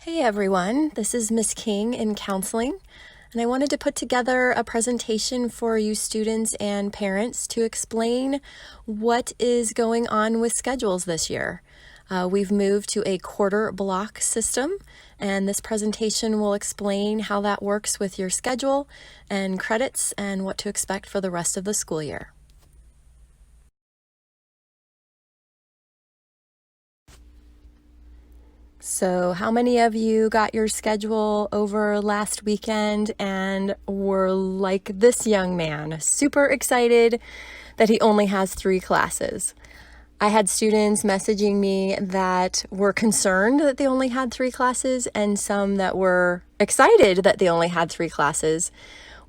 Hey everyone, this is Miss King in counseling, and I wanted to put together a presentation for you students and parents to explain what is going on with schedules this year. We've moved to a quarter block system, and this presentation will explain how that works with your schedule and credits and what to expect for the rest of the school year. So, how many of you got your schedule over last weekend and were like this young man, super excited that he only has 3 classes? I had students messaging me that were concerned that they only had 3 classes and some that were excited that they only had 3 classes.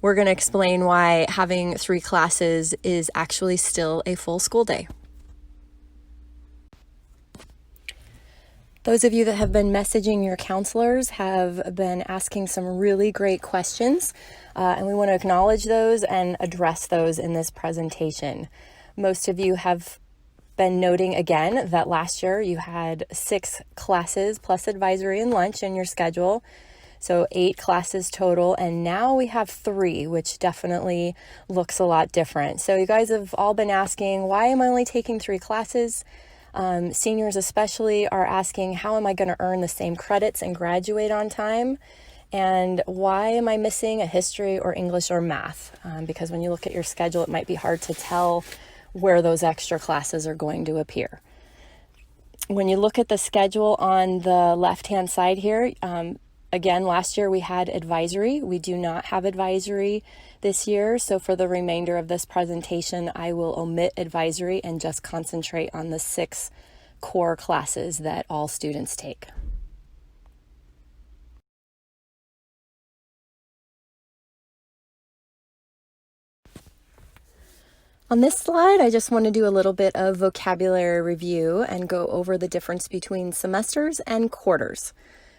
We're going to explain why having 3 classes is actually still a full school day. Those of you that have been messaging your counselors have been asking some really great questions, and we want to acknowledge those and address those in this presentation. Most of you have been noting again that last year you had 6 classes plus advisory and lunch in your schedule, so 8 classes total, and now we have 3, which definitely looks a lot different. So you guys have all been asking, why am I only taking 3 classes? Seniors especially are asking, how am I going to earn the same credits and graduate on time? And why am I missing a history or English or math? Because when you look at your schedule, it might be hard to tell where those extra classes are going to appear. When you look at the schedule on the left-hand side here, again, last year we had advisory. We do not have advisory this year, so for the remainder of this presentation, I will omit advisory and just concentrate on the 6 core classes that all students take. On this slide, I just want to do a little bit of vocabulary review and go over the difference between semesters and quarters.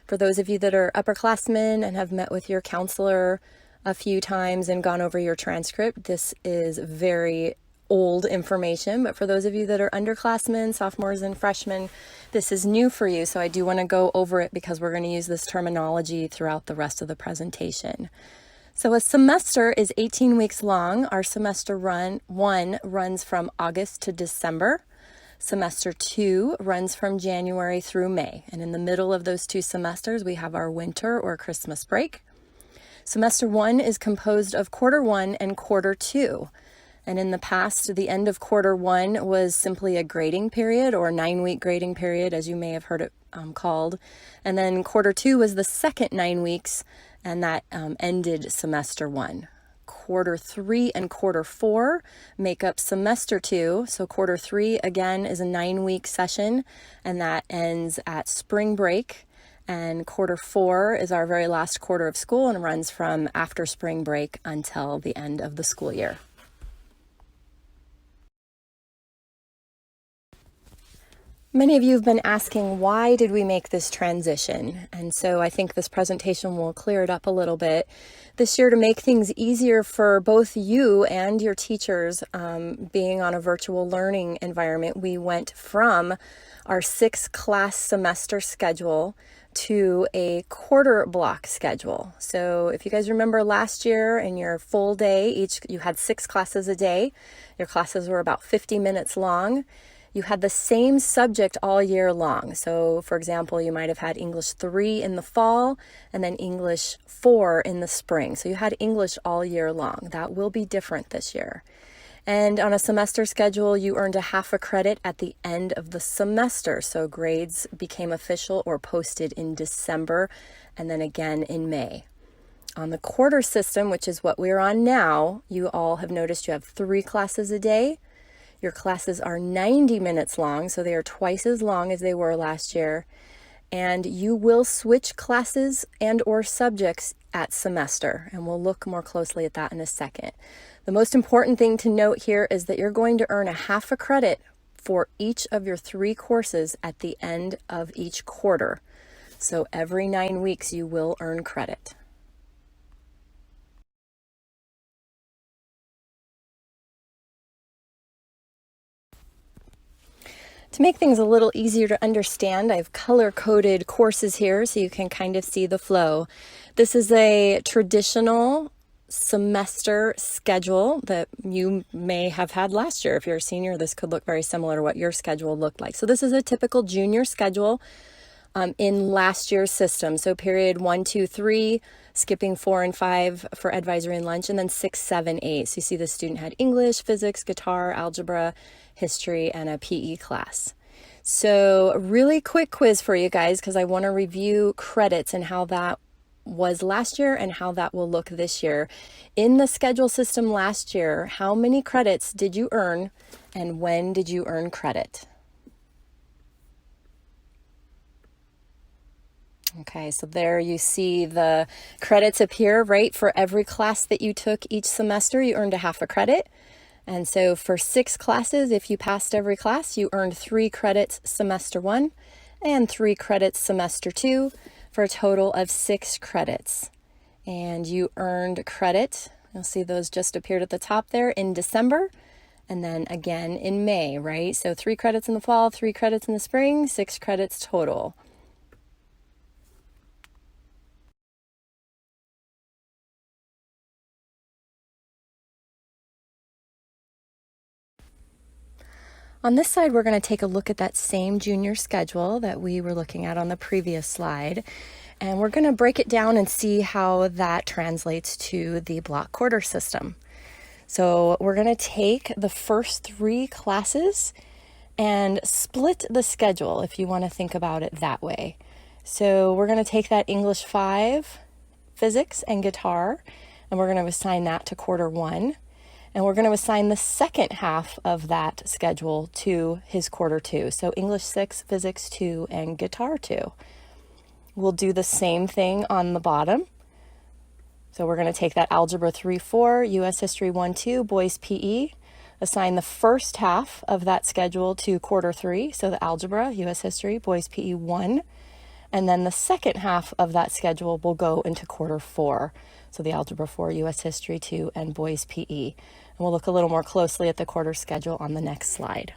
For those of you that are upperclassmen and have met with your counselor a few times and gone over your transcript, this is very old information, but for those of you that are underclassmen, sophomores, and freshmen, this is new for you, so I do want to go over it because we're going to use this terminology throughout the rest of the presentation. So a semester is 18 weeks long. Our semester 1 runs from August to December. Semester 2 runs from January through May, and in the middle of those 2 semesters, we have our winter or Christmas break. Semester 1 is composed of quarter 1 and quarter 2, and in the past, the end of quarter 1 was simply a grading period or 9-week grading period, as you may have heard it called, and then quarter 2 was the second 9 weeks, and that ended semester 1. Quarter 3 and quarter 4 make up semester 2. So quarter 3 again is a 9-week session, and that ends at spring break. And quarter 4 is our very last quarter of school and runs from after spring break until the end of the school year. Many of you have been asking, why did we make this transition? And so I think this presentation will clear it up a little bit. This year, to make things easier for both you and your teachers, being on a virtual learning environment, we went from our 6-class semester schedule to a quarter block schedule. So if you guys remember last year in your full day, you had 6 classes a day. Your classes were about 50 minutes long. You had the same subject all year long. So for example, you might have had English 3 in the fall and then English 4 in the spring. So you had English all year long. That will be different this year. And on a semester schedule, you earned a half a credit at the end of the semester. So grades became official or posted in December and then again in May. On the quarter system, which is what we're on now, you all have noticed you have 3 classes a day. Your classes are 90 minutes long, so they are twice as long as they were last year. And you will switch classes and or subjects at semester, and we'll look more closely at that in a second. The most important thing to note here is that you're going to earn a half a credit for each of your 3 courses at the end of each quarter. So every 9 weeks you will earn credit. To make things a little easier to understand, I've color-coded courses here so you can kind of see the flow. This is a traditional semester schedule that you may have had last year. If you're a senior, this could look very similar to what your schedule looked like. So this is a typical junior schedule in last year's system. So period 1, 2, 3, skipping 4 and 5 for advisory and lunch, and then 6, 7, 8. So you see the student had English, physics, guitar, algebra, history, and a PE class. So a really quick quiz for you guys because I want to review credits and how that was last year and how that will look this year. In the schedule system last year, how many credits did you earn and when did you earn credit? Okay, so there you see the credits appear, right? For every class that you took each semester, you earned a half a credit. And so for 6 classes, if you passed every class, you earned 3 credits semester 1 and 3 credits semester 2 for a total of 6 credits. And you earned credit, you'll see those just appeared at the top there, in December and then again in May, right? So 3 credits in the fall, 3 credits in the spring, 6 credits total. On this side, we're going to take a look at that same junior schedule that we were looking at on the previous slide. And we're going to break it down and see how that translates to the block quarter system. So we're going to take the first 3 classes and split the schedule, if you want to think about it that way. So we're going to take that English 5, physics, and guitar, and we're going to assign that to quarter 1. And we're going to assign the second half of that schedule to his quarter 2. So English 6, physics 2, and guitar 2. We'll do the same thing on the bottom. So we're going to take that algebra 3, 4, US history 1, 2, boys PE, assign the first half of that schedule to quarter 3. So the algebra, US history, boys PE 1. And then the second half of that schedule will go into quarter 4. So the algebra 4, US history 2, and boys PE. And we'll look a little more closely at the quarter schedule on the next slide.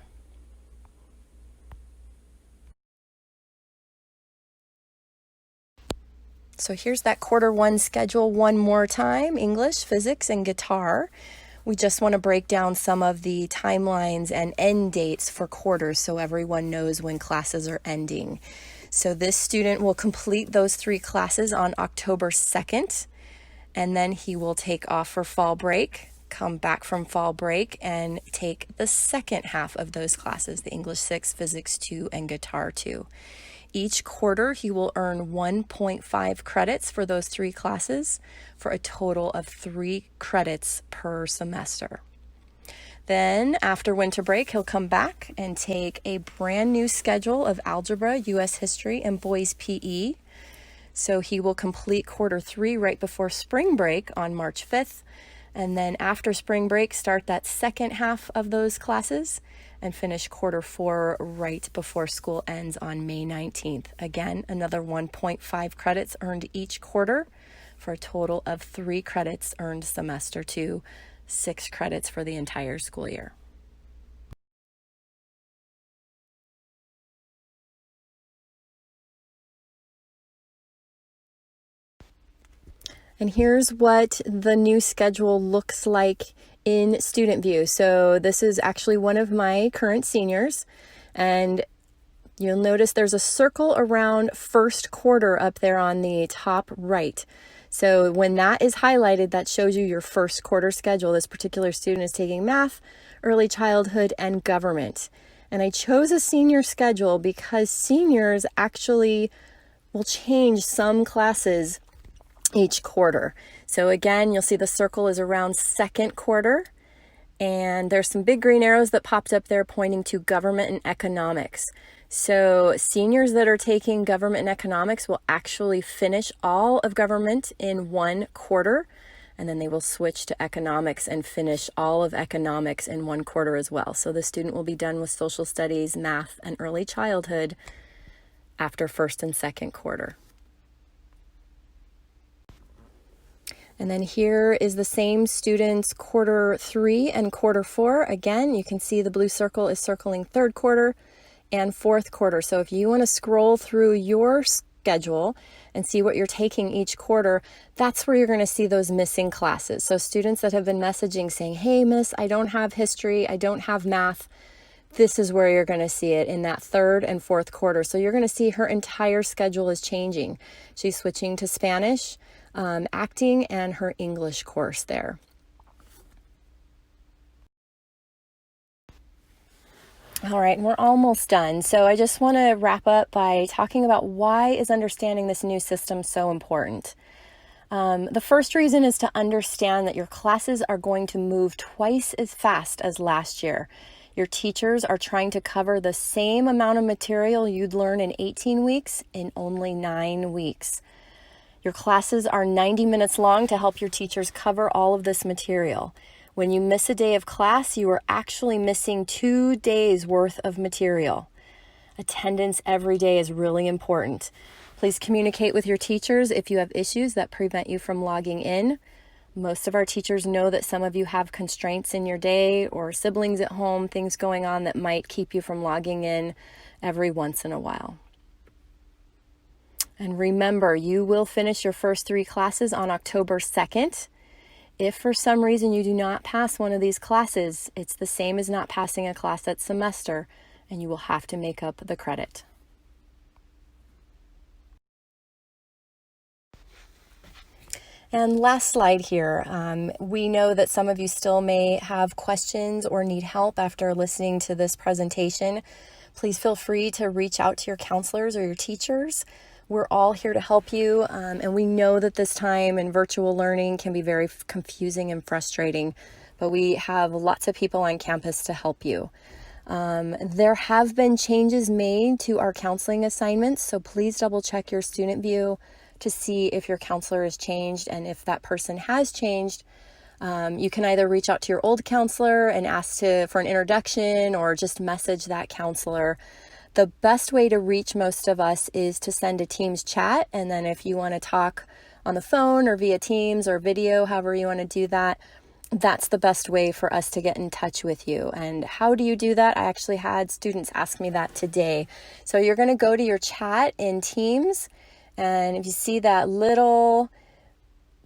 So here's that quarter 1 schedule one more time, English, physics, and guitar. We just want to break down some of the timelines and end dates for quarters so everyone knows when classes are ending. So this student will complete those 3 classes on October 2nd, and then he will take off for fall break, come back from fall break, and take the second half of those classes, the English 6, physics 2, and guitar 2. Each quarter, he will earn 1.5 credits for those 3 classes for a total of 3 credits per semester. Then after winter break, he'll come back and take a brand new schedule of algebra, US history, and boys PE. So he will complete quarter 3 right before spring break on March 5th. And then after spring break, start that second half of those classes and finish quarter 4 right before school ends on May 19th. Again, another 1.5 credits earned each quarter for a total of 3 credits earned semester 2, 6 credits for the entire school year. And here's what the new schedule looks like in student view. So this is actually one of my current seniors, and you'll notice there's a circle around first quarter up there on the top right. So when that is highlighted, that shows you your first quarter schedule. This particular student is taking math, early childhood, and government. And I chose a senior schedule because seniors actually will change some classes each quarter. So again, you'll see the circle is around second quarter, and there's some big green arrows that popped up there pointing to government and economics. So seniors that are taking government and economics will actually finish all of government in 1 quarter, and then they will switch to economics and finish all of economics in 1 quarter as well. So the student will be done with social studies, math, and early childhood after first and second quarter. And then here is the same student's quarter 3 and quarter 4. Again, you can see the blue circle is circling third quarter, and fourth quarter. So if you want to scroll through your schedule and see what you're taking each quarter, that's where you're going to see those missing classes. So students that have been messaging saying, hey, miss, I don't have history, I don't have math, this is where you're going to see it in that third and fourth quarter. So you're going to see her entire schedule is changing. She's switching to Spanish, acting, and her English course there. All right, and we're almost done. So I just want to wrap up by talking about why is understanding this new system so important. The first reason is to understand that your classes are going to move twice as fast as last year. Your teachers are trying to cover the same amount of material you'd learn in 18 weeks in only 9 weeks. Your classes are 90 minutes long to help your teachers cover all of this material. When you miss a day of class, you are actually missing 2 days worth of material. Attendance every day is really important. Please communicate with your teachers if you have issues that prevent you from logging in. Most of our teachers know that some of you have constraints in your day or siblings at home, things going on that might keep you from logging in every once in a while. And remember, you will finish your first 3 classes on October 2nd. If for some reason you do not pass one of these classes, it's the same as not passing a class that semester, and you will have to make up the credit. And last slide here. We know that some of you still may have questions or need help after listening to this presentation. Please feel free to reach out to your counselors or your teachers. We're all here to help you, and we know that this time in virtual learning can be very confusing and frustrating, but we have lots of people on campus to help you. There have been changes made to our counseling assignments, so please double check your student view to see if your counselor has changed, and if that person has changed, you can either reach out to your old counselor and ask for an introduction or just message that counselor. The best way to reach most of us is to send a Teams chat, and then if you want to talk on the phone or via Teams or video, however you want to do that, that's the best way for us to get in touch with you. And how do you do that? I actually had students ask me that today. So you're going to go to your chat in Teams, and if you see that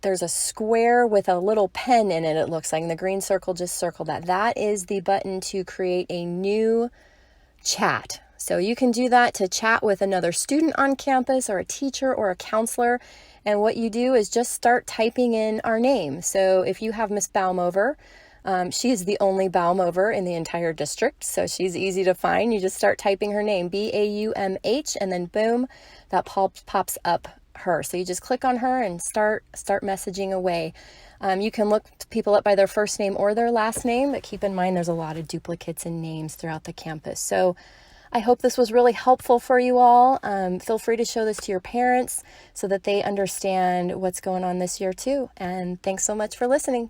there's a square with a little pen in it, it looks like, and the green circle, just circle that. That is the button to create a new chat. So you can do that to chat with another student on campus or a teacher or a counselor. And what you do is just start typing in our name. So if you have Miss Baumover, she is the only Baumover in the entire district, so she's easy to find. You just start typing her name, Baumh, and then boom, that pops up her. So you just click on her and start messaging away. You can look people up by their first name or their last name, but keep in mind there's a lot of duplicates in names throughout the campus. So I hope this was really helpful for you all. Feel free to show this to your parents so that they understand what's going on this year too. And thanks so much for listening.